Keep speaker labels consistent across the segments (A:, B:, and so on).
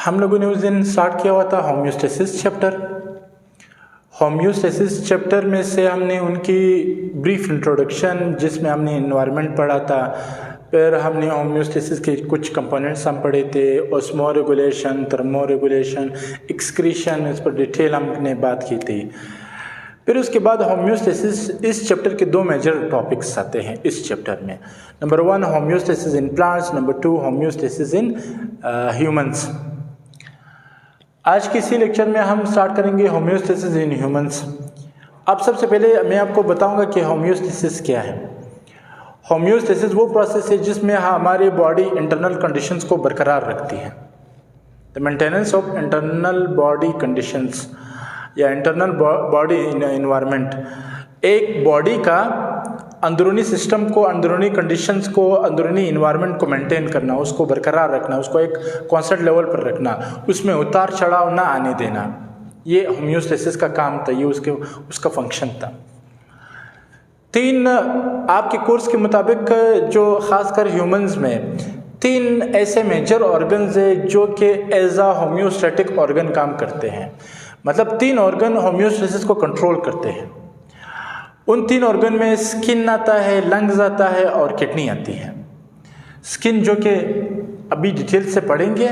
A: हम लोगों ने उस दिन स्टार्ट किया हुआ था होम्योस्टेसिस चैप्टर। होम्योस्टेसिस चैप्टर में से हमने उनकी ब्रीफ इंट्रोडक्शन, जिसमें हमने एनवायरनमेंट पढ़ा था, फिर हमने होम्योस्टेसिस के कुछ कंपोनेंट्स हम पढ़े थे, osmo regulation, thermo regulation, excretion, इस पर डिटेल हमने बात की थी। फिर उसके बाद होम्योस्टेसिस, इस चैप्टर के दो मेजर टॉपिक्स आते हैं इस चैप्टर में। Number 1 homeostasis in plants, number 2 homeostasis in humans. आज के इसी लेक्चर में हम स्टार्ट करेंगे होम्योस्टेसिस इन ह्यूमंस। अब सबसे पहले मैं आपको बताऊंगा कि होम्योस्टेसिस क्या है। होम्योस्टेसिस वो प्रोसेस है जिसमें हमारी बॉडी इंटरनल कंडीशंस को बरकरार रखती है। The maintenance of internal body conditions या इंटरनल बॉडी इन्वायरमेंट, एक बॉडी का अंदरूनी सिस्टम को, अंदरूनी कंडीशंस को, अंदरूनी इन्वायरमेंट को मेंटेन करना, उसको बरकरार रखना, उसको एक कांस्टेंट लेवल पर रखना, उसमें उतार चढ़ाव ना आने देना, ये होम्योस्टेसिस का काम था, ये उसका फंक्शन था। 3 आपके कोर्स के मुताबिक, जो खासकर ह्यूमंस में 3 ऐसे मेजर ऑर्गन्स है जो कि एज अ होम्योस्टैटिक ऑर्गन काम करते हैं। मतलब 3 ऑर्गन होम्योस्टेसिस को कंट्रोल करते हैं। उन 3 ऑर्गन में स्किन आता है, लंग्स आता है और किडनी आती है। स्किन जो कि अभी डिटेल से पढ़ेंगे,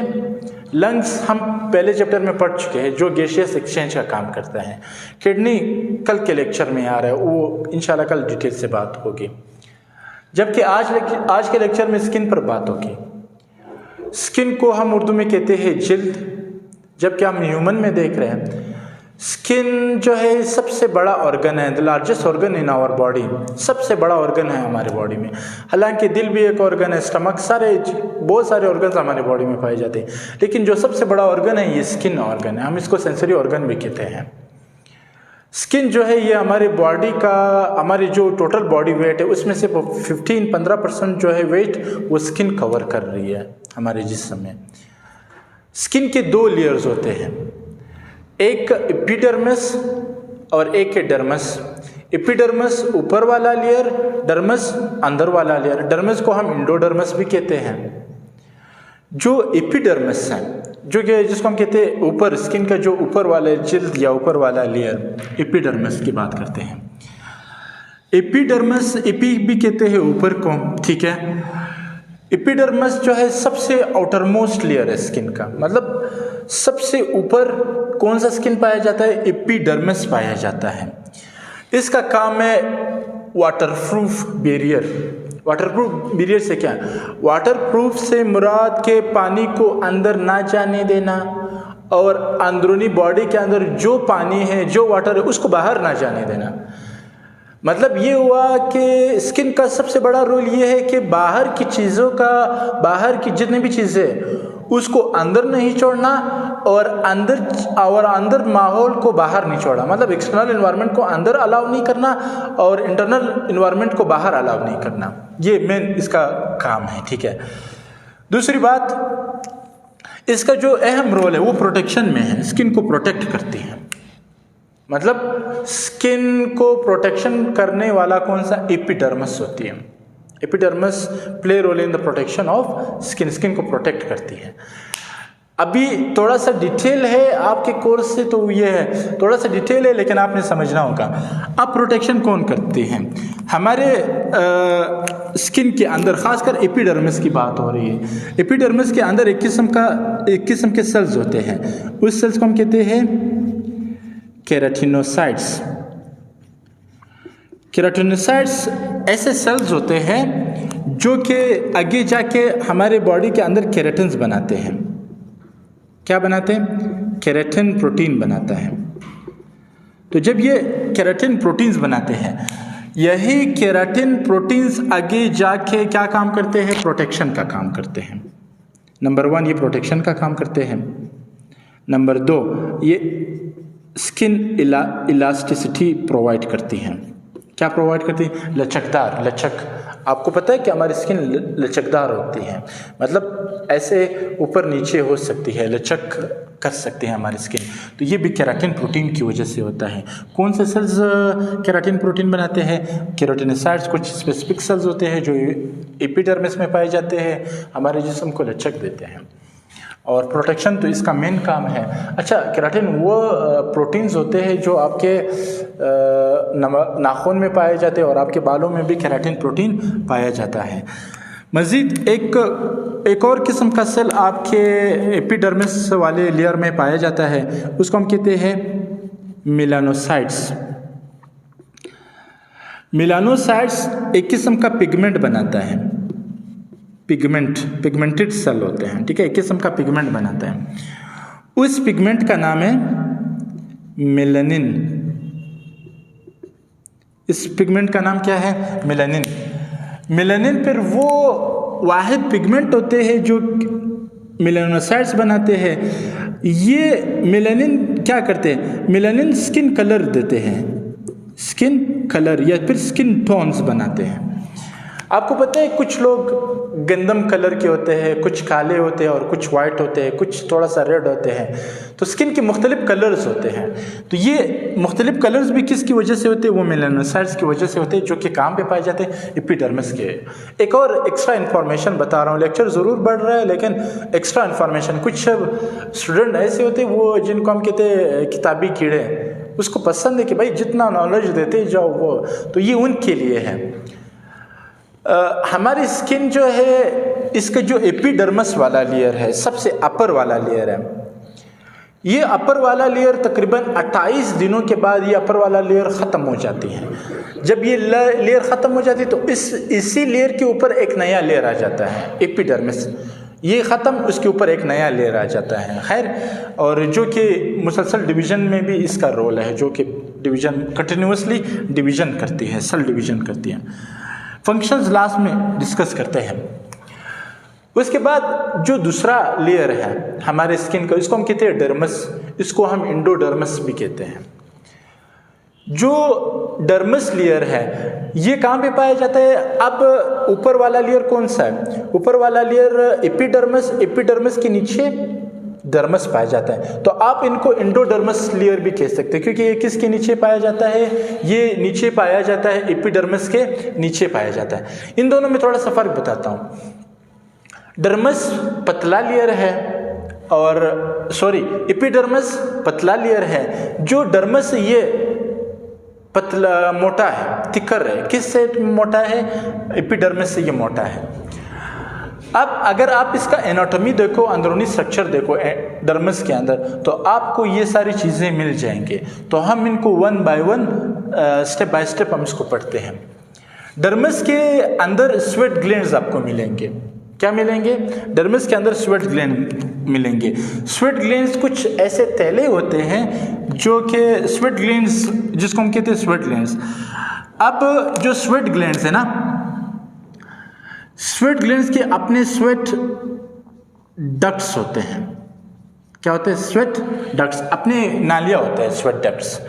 A: लंग्स हम पहले चैप्टर में पढ़ चुके हैं, जो गैसियस एक्सचेंज का काम करता है। किडनी कल के लेक्चर में आ रहा है, वो इंशाल्लाह कल डिटेल से बात होगी। जबकि आज के लेक्चर में स्किन पर बात होगी। स्किन को हम उर्दू में कहते हैं जिल्द, जबकि हम ह्यूमन में देख रहे हैं स्किन जो है सबसे बड़ा ऑर्गन है, the largest organ in our body, सबसे बड़ा ऑर्गन है हमारे बॉडी में। हालांकि दिल भी एक ऑर्गन है, स्टमक, बहुत सारे ऑर्गन हमारे बॉडी में पाए जाते हैं, लेकिन जो सबसे बड़ा ऑर्गन है ये स्किन ऑर्गन है। हम इसको सेंसरी ऑर्गन भी कहते हैं। स्किन जो है ये हमारे बॉडी का, हमारी जो टोटल बॉडी वेट है उसमें से 15% जो है वेट वो स्किन कवर कर रही है हमारे जिस्म में। स्किन के 2 लेयर्स होते हैं, एक एपिडर्मिस और एक डर्मस। एपिडर्मिस ऊपर वाला लेयर, डर्मस अंदर वाला लेयर। डर्मस को हम इंडोडर्मस भी कहते हैं। जो एपिडर्मिस है, जो कि जिसको हम कहते हैं ऊपर, स्किन का जो ऊपर वाला जिल्द या ऊपर वाला लेयर, एपिडर्मिस की बात करते हैं। एपिडर्मिस, एपी भी कहते हैं ऊपर को, ठीक है। एपिडर्मिस जो है सबसे आउटरमोस्ट लेयर है स्किन का, मतलब सबसे ऊपर कौन सा स्किन पाया जाता है? एपिडर्मिस पाया जाता है। इसका काम है वाटरप्रूफ बैरियर। वाटरप्रूफ बैरियर से क्या? वाटरप्रूफ से मुराद के पानी को अंदर ना जाने देना और अंदरूनी बॉडी के अंदर जो पानी है, जो वाटर है, उसको बाहर ना जाने देना। मतलब ये हुआ कि स्किन का सबसे बड़ा रोल ये है कि बाहर की चीज़ों का, बाहर की जितनी भी चीज़ें उसको अंदर नहीं छोड़ना और अंदर माहौल को बाहर नहीं छोड़ना। मतलब एक्सटर्नल एनवायरनमेंट को अंदर अलाउ नहीं करना और इंटरनल एनवायरनमेंट को बाहर अलाउ नहीं करना, ये मेन इसका काम है, ठीक है। दूसरी बात, इसका जो अहम रोल है वो प्रोटेक्शन में है, स्किन को प्रोटेक्ट करती है। मतलब स्किन को प्रोटेक्शन करने वाला कौन सा? एपिडर्मिस होती है। Epidermis play role in the protection of skin, skin को प्रोटेक्ट करती है। अभी थोड़ा सा डिटेल है आपके कोर्स से, तो ये है थोड़ा सा डिटेल है, लेकिन आपने समझना होगा। अब प्रोटेक्शन कौन करते हैं? हमारे स्किन के अंदर, खासकर एपिडर्मिस की बात हो रही है। एपिडर्मिस के अंदर एक किस्म के सेल्स होते हैं, उस सेल्स को हम कहते हैं केराटिनोसाइट्स। केराटिनोसाइट्स ऐसे सेल्स होते हैं जो कि आगे जाके हमारे बॉडी के अंदर केराटिन्स बनाते हैं। क्या बनाते हैं? केराटिन प्रोटीन बनाता है। तो जब ये केराटिन प्रोटीन्स बनाते हैं, यही केराटिन प्रोटीन्स आगे जाके क्या काम करते हैं? प्रोटेक्शन का काम करते हैं। नंबर 1 ये प्रोटेक्शन का काम करते हैं। नंबर 2 ये स्किन इलास्टिसिटी प्रोवाइड करती हैं। क्या प्रोवाइड करती है? लचक। आपको पता है कि हमारी स्किन लचकदार होती है, मतलब ऐसे ऊपर नीचे हो सकती है, लचक कर सकते हैं हमारी स्किन। तो ये भी केराटिन प्रोटीन की वजह से होता है। कौन से सेल्स केराटिन प्रोटीन बनाते हैं? केराटिनोसाइट्स। कुछ स्पेसिफिक सेल्स होते हैं जो एपिडर्मिस में पाए जाते हैं, हमारे जिस्म को लचक देते हैं। और प्रोटेक्शन तो इसका मेन काम है। अच्छा, केराटिन वो प्रोटीन्स होते हैं जो आपके नाखून में पाए जाते हैं और आपके बालों में भी केराटिन प्रोटीन पाया जाता है। मज़ीद एक और किस्म का सेल आपके एपिडर्मिस वाले लेयर में पाया जाता है, उसको हम कहते हैं मेलानोसाइट्स। मेलानोसाइट्स एक किस्म का पिगमेंट बनाता है, पिगमेंटेड सेल होते हैं, ठीक है, एक किस्म का पिगमेंट बनाता है। उस पिगमेंट का नाम है मेलानिन। इस पिगमेंट का नाम क्या है? मेलानिन। मेलानिन फिर वो वाहिद पिगमेंट होते हैं जो मेलानोसाइट्स बनाते हैं। ये मेलानिन क्या करते हैं? मेलानिन स्किन कलर देते हैं, स्किन कलर या फिर स्किन टोन्स बनाते हैं। आपको पता है कुछ लोग गंदम कलर के होते हैं, कुछ काले होते हैं और कुछ वाइट होते हैं, कुछ थोड़ा सा रेड होते हैं। तो स्किन के मुख्तलिफ कलर्स होते हैं। तो ये मुख्तलिफ कलर्स भी किसकी वजह से होते हैं? वो मेलानोसाइट्स की वजह से होते हैं, जो कि काम पे पाए जाते हैं एपिडर्मिस के। एक और एक्स्ट्रा इन्फॉर्मेशन बता रहा हूँ, लेक्चर ज़रूर बढ़ रहा है लेकिन एक्स्ट्रा इन्फॉर्मेशन। कुछ स्टूडेंट ऐसे होते हैं वो जिनको हम कहते हैं किताबी कीड़े, उसको पसंद है कि भाई जितना नॉलेज देते जाओ वो, तो ये उनके लिए है। हमारी स्किन जो है, इसका जो एपिडर्मिस वाला लेयर है, सबसे अपर वाला लेयर है, ये अपर वाला लेयर तकरीबन 28 दिनों के बाद ये अपर वाला लेयर ख़त्म हो जाती है। जब ये लेयर ख़त्म हो जाती है तो इसी लेयर के ऊपर एक नया लेयर आ जाता है, एपिडर्मिस। ये ख़त्म, उसके ऊपर एक नया लेयर आ जाता है। खैर, और जो कि मुसलसल डिवीज़न में भी इसका रोल है, जो कि डिवीज़न कंटिन्यूसली डिवीज़न करती है, सेल डिवीज़न करती है। फंक्शंस लास्ट में डिस्कस करते हैं। उसके बाद जो दूसरा लेयर है हमारे स्किन का, इसको हम कहते हैं डर्मस, इसको हम इंडोडर्मस भी कहते हैं। जो डर्मस लेयर है ये कहाँ पे पाया जाता है? अब ऊपर वाला लेयर कौन सा है? ऊपर वाला लेयर एपिडर्मिस, एपिडर्मिस के नीचे डर्मस पाया जाता है। तो आप इनको इंडोडर्मस लेयर भी कह सकते हैं, क्योंकि ये किसके नीचे पाया जाता है? ये नीचे पाया जाता है, एपिडर्मिस के नीचे पाया जाता है। इन दोनों में थोड़ा सा फर्क बताता हूँ। डर्मस पतला लेयर है और एपिडर्मिस पतला लेयर है। जो डर्मस ये पतला मोटा है, थिकर है। किससे मोटा है? एपिडर्मिस से ये मोटा है। अब अगर आप इसका एनाटॉमी देखो, अंदरूनी स्ट्रक्चर देखो डर्मस के अंदर, तो आपको ये सारी चीज़ें मिल जाएंगे। तो हम इनको one by one, step by step हम इसको पढ़ते हैं। डर्मस के अंदर स्वेट ग्लैंड्स आपको मिलेंगे। क्या मिलेंगे? डर्मस के अंदर स्वेट ग्लैंड मिलेंगे। स्वेट ग्लैंड्स कुछ ऐसे तैले होते हैं जो कि स्वेट ग्लैंड्स, जिसको हम कहते हैं स्वेट ग्लैंड्स। अब जो स्वेट ग्लैंड्स है ना, स्वेट ग्लैंड्स के अपने स्वेट डक्ट्स होते हैं। क्या होते हैं? स्वेट डक्ट्स, अपने नालियाँ होते हैं स्वेट डक्ट्स।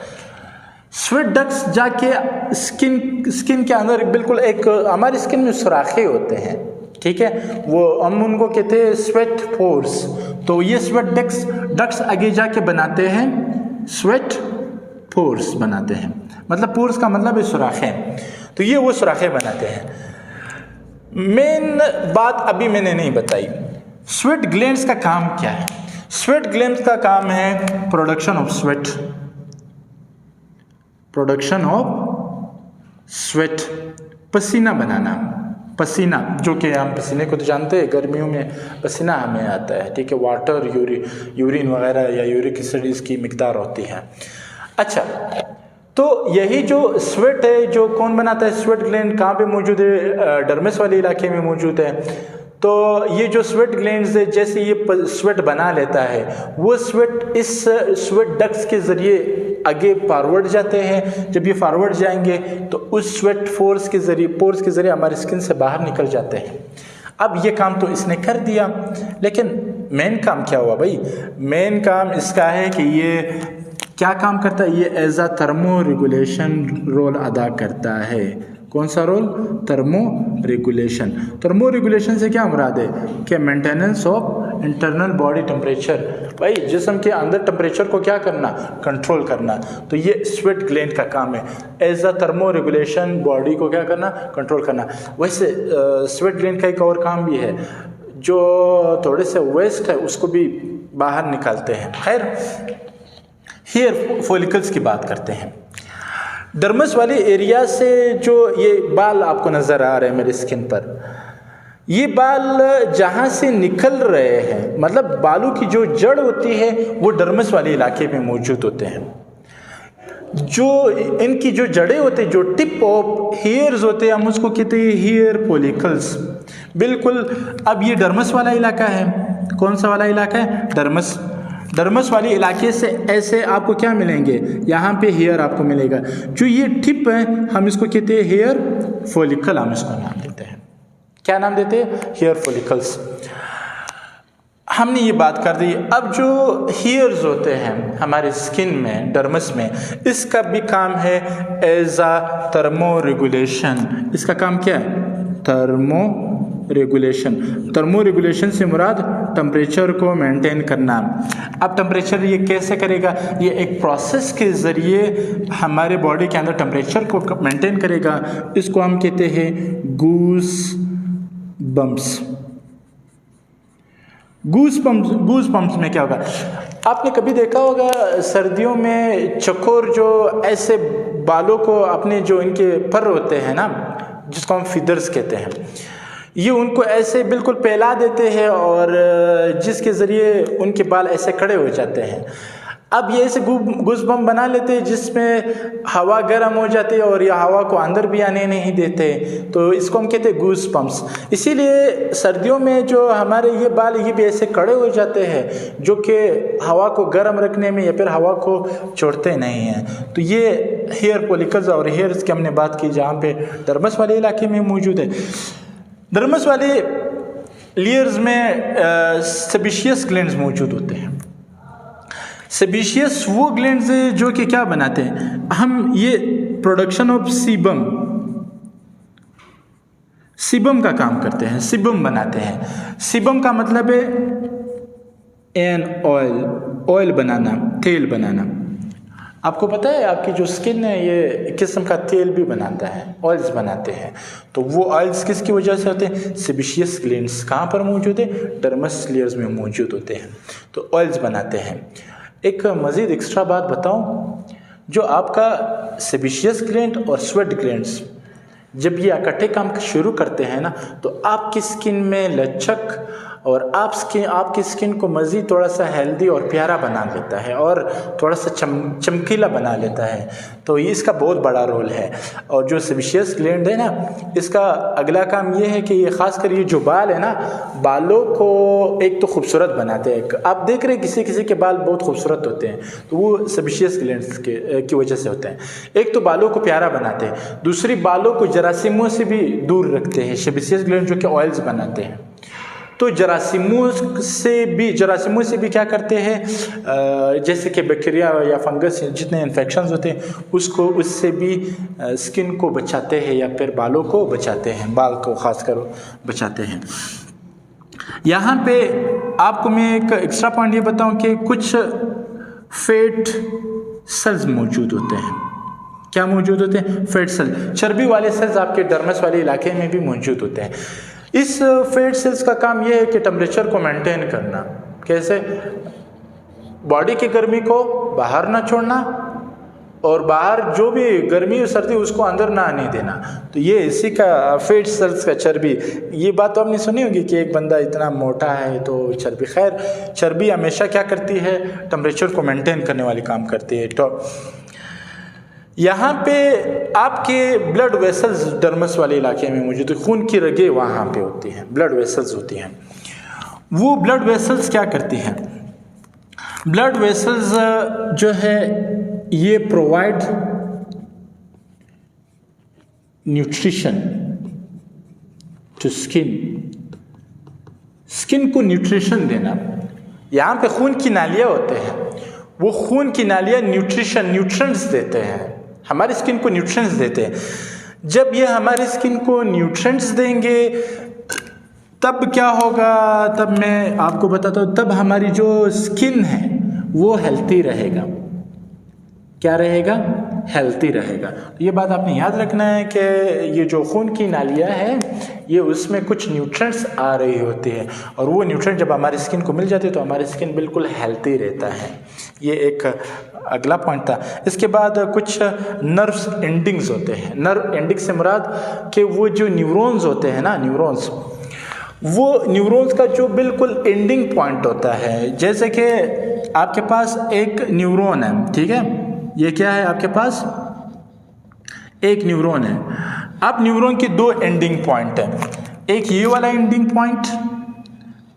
A: स्वेट डक्ट्स जाके स्किन के अंदर बिल्कुल एक, हमारी स्किन में सुराखे होते हैं, ठीक है, वो हम उनको कहते हैं स्वेट पोर्स। तो ये स्वेट डक्ट्स आगे जाके बनाते हैं स्वेट पोर्स बनाते हैं। मतलब पोर्स का मतलब है सुराखे। तो ये वो सुराखे बनाते हैं। मेन बात अभी मैंने नहीं बताई, स्वेट ग्लैंड्स का काम क्या है? स्वेट ग्लैंड्स का काम है production of sweat, production of sweat, पसीना बनाना। पसीना, जो कि हम पसीने को तो जानते हैं, गर्मियों में पसीना हमें आता है, ठीक है, वाटर, यूरिन वगैरह या यूरिक एसिड की मिकदार होती है। अच्छा, तो यही जो स्वेट है, जो कौन बनाता है? स्वेट ग्लैंड कहाँ पे मौजूद है? डर्मस वाले इलाके में मौजूद है। तो ये जो स्वेट ग्लैंड्स है, जैसे ये स्वेट बना लेता है, वो स्वेट इस स्वेट डक्ट्स के ज़रिए आगे फॉरवर्ड जाते हैं। जब ये फॉरवर्ड जाएंगे तो उस स्वेट पोर्स के ज़रिए हमारी स्किन से बाहर निकल जाते हैं। अब ये काम तो इसने कर दिया, लेकिन मेन काम क्या हुआ भाई? मेन काम इसका है कि ये क्या काम करता है? ये as a thermo regulation role अदा करता है। कौन सा role? Thermo regulation. Thermo regulation से क्या मुराद है? कि maintenance of internal body temperature. भाई जिस्म के अंदर टेम्परेचर को क्या करना? कंट्रोल करना। तो ये स्वेट ग्लैंड का काम है, as a thermo regulation, body को क्या करना? कंट्रोल करना। वैसे स्वेट ग्लैंड का एक और काम भी है, जो थोड़े से वेस्ट है उसको भी बाहर निकालते हैं। खैर, हेयर फॉलिकल्स की बात करते हैं। डर्मस वाले एरिया से जो ये बाल आपको नज़र आ रहे हैं मेरे स्किन पर, ये बाल जहाँ से निकल रहे हैं, मतलब बालों की जो जड़ होती है वो डर्मस वाले इलाके में मौजूद होते हैं। जो इनकी जो जड़ें होते हैं, जो टिप ऑफ हेयर्स होते हैं, हम उसको कहते हैं हेयर फॉलिकल्स। बिल्कुल। अब ये डर्मस वाला इलाका है। कौन सा वाला इलाका है? डर्मस। डर्मस वाले इलाके से ऐसे आपको क्या मिलेंगे? यहाँ पे हेयर आपको मिलेगा। जो ये टिप है हम इसको कहते हैं हेयर फॉलिकल, हम इसको नाम देते हैं। क्या नाम देते हैं? Hair follicles. हमने ये बात कर दी। अब जो हेयर्स होते हैं हमारे स्किन में, डर्मस में, इसका भी काम है एज अ थर्मो रेगुलेशन। इसका काम क्या है? Thermo regulation. थर्मो रेगुलेशन से मुराद टेम्परेचर को मेंटेन करना। अब टेम्परेचर ये कैसे करेगा? ये एक प्रोसेस के ज़रिए हमारे बॉडी के अंदर टेम्परेचर को मेंटेन करेगा। इसको हम कहते हैं गूस बम्प्स। गूस बम्प्स में क्या होगा? आपने कभी देखा होगा सर्दियों में चकोर जो ऐसे बालों को, अपने जो इनके पर होते हैं ना, जिसको हम फीदर्स कहते हैं, ये उनको ऐसे बिल्कुल फैला देते हैं और जिसके ज़रिए उनके बाल ऐसे खड़े हो जाते हैं। अब ये ऐसे गूस बम्प बना लेते हैं जिसमें हवा गर्म हो जाती है और यह हवा को अंदर भी आने नहीं देते, तो इसको हम कहते हैं गूस बम्प्स। इसीलिए सर्दियों में जो हमारे ये बाल ये भी ऐसे खड़े हो जाते हैं, जो कि हवा को गर्म रखने में या फिर हवा को छोड़ते नहीं हैं। तो ये हेयर फॉलिकल्स और हेयर्स की हमने बात की, जहाँ पे डर्मस वाले इलाके में मौजूद है। डर्मस वाले लेयर्स में सेबेशियस ग्लैंड्स मौजूद होते हैं। सेबेशियस वो ग्लैंड्स हैं जो कि क्या बनाते हैं? हम ये प्रोडक्शन ऑफ सीबम का काम करते हैं, सीबम बनाते हैं। सीबम का मतलब है एन ऑयल बनाना, तेल बनाना। आपको पता है आपकी जो स्किन है ये एक किस्म का तेल भी बनाता है, ऑयल्स बनाते हैं। तो वो ऑयल्स किसकी वजह से होते हैं? सेबेशियस ग्लैंड्स कहाँ पर मौजूद है? डर्मस लेयर्स में मौजूद होते हैं, तो ऑयल्स बनाते हैं। एक मज़ीद एक्स्ट्रा बात बताऊं, जो आपका सेबेशियस ग्लैंड और स्वेट ग्लैंड्स जब ये इकट्ठे काम शुरू करते हैं ना, तो आपकी स्किन में लचक और आपकी स्किन को मज़ीद थोड़ा सा हेल्दी और प्यारा बना देता है और थोड़ा सा चमकीला बना लेता है। तो ये इसका बहुत बड़ा रोल है। और जो सेबेशियस ग्लैंड है ना, इसका अगला काम ये है कि ये ख़ासकर ये जो बाल है ना, बालों को एक तो खूबसूरत बनाते हैं। आप देख रहे हैं किसी किसी के बाल बहुत खूबसूरत होते हैं, तो वो सेबेशियस ग्लैंड्स की वजह से होते हैं। एक तो बालों को प्यारा बनाते हैं, दूसरी बालों को जरासीमों से भी दूर रखते हैं। सेबेशियस ग्लैंड जो कि ऑयल्स बनाते हैं, तो जरासीमों से भी क्या करते हैं, जैसे कि बैक्टीरिया या फंगस जितने इन्फेक्शंस होते हैं उससे भी स्किन को बचाते हैं या फिर बालों को बचाते हैं, बाल को खासकर बचाते हैं। यहाँ पे आपको मैं एक एक्स्ट्रा पॉइंट ये बताऊँ कि कुछ फैट सेल्स मौजूद होते हैं। क्या मौजूद होते हैं? फैट सेल, चर्बी वाले सेल्स आपके डर्मस वाले इलाके में भी मौजूद होते हैं। इस फैट सेल्स का काम यह है कि टेम्परेचर को मेंटेन करना। कैसे? बॉडी की गर्मी को बाहर ना छोड़ना और बाहर जो भी गर्मी और सर्दी उसको अंदर ना आने देना। तो ये इसी का फैट सेल्स का चर्बी। ये बात तो आपने सुनी होगी कि एक बंदा इतना मोटा है तो चर्बी। खैर, चर्बी हमेशा क्या करती है? टेम्परेचर को मेंटेन करने वाली काम करती है। तो यहाँ पे आपके ब्लड वेसल्स डर्मस वाले इलाके में मौजूद है, खून की रगें वहाँ पे होती हैं, ब्लड वेसल्स होती हैं। वो ब्लड वेसल्स क्या करती हैं? ब्लड वेसल्स जो है ये प्रोवाइड न्यूट्रिशन टू स्किन को न्यूट्रिशन देना। यहाँ पे खून की नालियाँ होते हैं, वो खून की नालियाँ न्यूट्रिएंट्स देते हैं, हमारी स्किन को न्यूट्रिएंट्स देते हैं। जब ये हमारी स्किन को न्यूट्रिएंट्स देंगे तब क्या होगा? तब मैं आपको बताता हूँ, तब हमारी जो स्किन है वो हेल्थी रहेगा। क्या रहेगा? हेल्थी रहेगा। तो ये बात आपने याद रखना है कि ये जो खून की नालियाँ है ये उसमें कुछ न्यूट्रिएंट्स आ रही होती है और वो न्यूट्रिएंट जब हमारी स्किन को मिल जाती है तो हमारी स्किन बिल्कुल हेल्थी रहता है। ये एक अगला पॉइंट था। इसके बाद कुछ नर्व्स एंडिंग्स होते हैं। नर्व एंडिंग से मुराद कि वो जो न्यूरॉन्स होते हैं ना, न्यूरॉन्स, वो न्यूरॉन्स का जो बिल्कुल एंडिंग पॉइंट होता है। जैसे कि आपके पास एक न्यूरॉन है, ठीक है, ये क्या है, आपके पास एक न्यूरॉन है। अब न्यूरॉन के दो एंडिंग पॉइंट है, एक ये वाला एंडिंग पॉइंट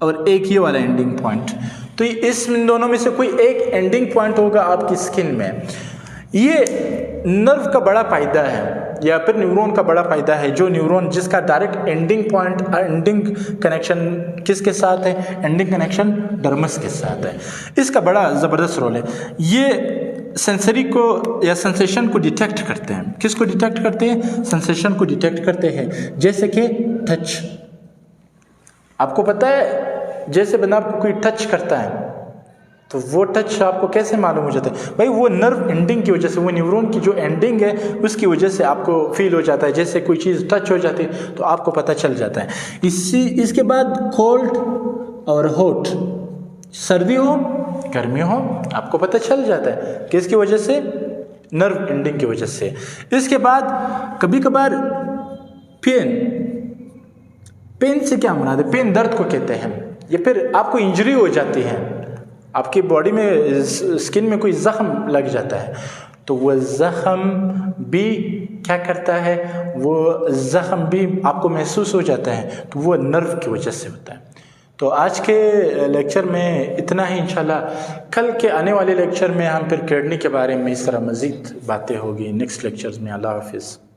A: और एक ये वाला एंडिंग पॉइंट। तो इस दोनों में से कोई एक एंडिंग पॉइंट होगा आपकी स्किन में। ये नर्व का बड़ा फायदा है या फिर न्यूरॉन का बड़ा फायदा है, जो न्यूरॉन जिसका direct ending point, ending connection किसके साथ है, एंडिंग कनेक्शन डर्मस के साथ है। इसका बड़ा ज़बरदस्त रोल है। ये सेंसरी को या सेंसेशन को डिटेक्ट करते हैं। किसको डिटेक्ट करते हैं, सेंसेशन को डिटेक्ट करते हैं। जैसे कि टच, आपको पता है, जैसे बंदा आपको कोई टच करता है तो वो टच आपको कैसे मालूम हो जाता है, भाई वो नर्व एंडिंग की वजह से, वो न्यूरॉन की जो एंडिंग है उसकी वजह से आपको फील हो जाता है। जैसे कोई चीज़ टच हो जाती है तो आपको पता चल जाता है। इसके बाद कोल्ड और हॉट, सर्दी हो गर्मी हो आपको पता चल जाता है, किसकी वजह से, नर्व एंडिंग की वजह से। इसके बाद कभी कभार पेन से क्या मुराद है, पेन दर्द को कहते हैं, या फिर आपको इंजरी हो जाती है, आपकी बॉडी में, स्किन में कोई ज़ख्म लग जाता है तो वह ज़ख्म भी क्या करता है, वो ज़ख्म भी आपको महसूस हो जाता है तो वो नर्व की वजह से होता है। तो आज के लेक्चर में इतना ही। इंशाल्लाह कल के आने वाले लेक्चर में हम फिर किडनी के बारे में इस तरह मज़ीद बातें होगी नेक्स्ट लेक्चर्स में। अल्लाह हाफिज़।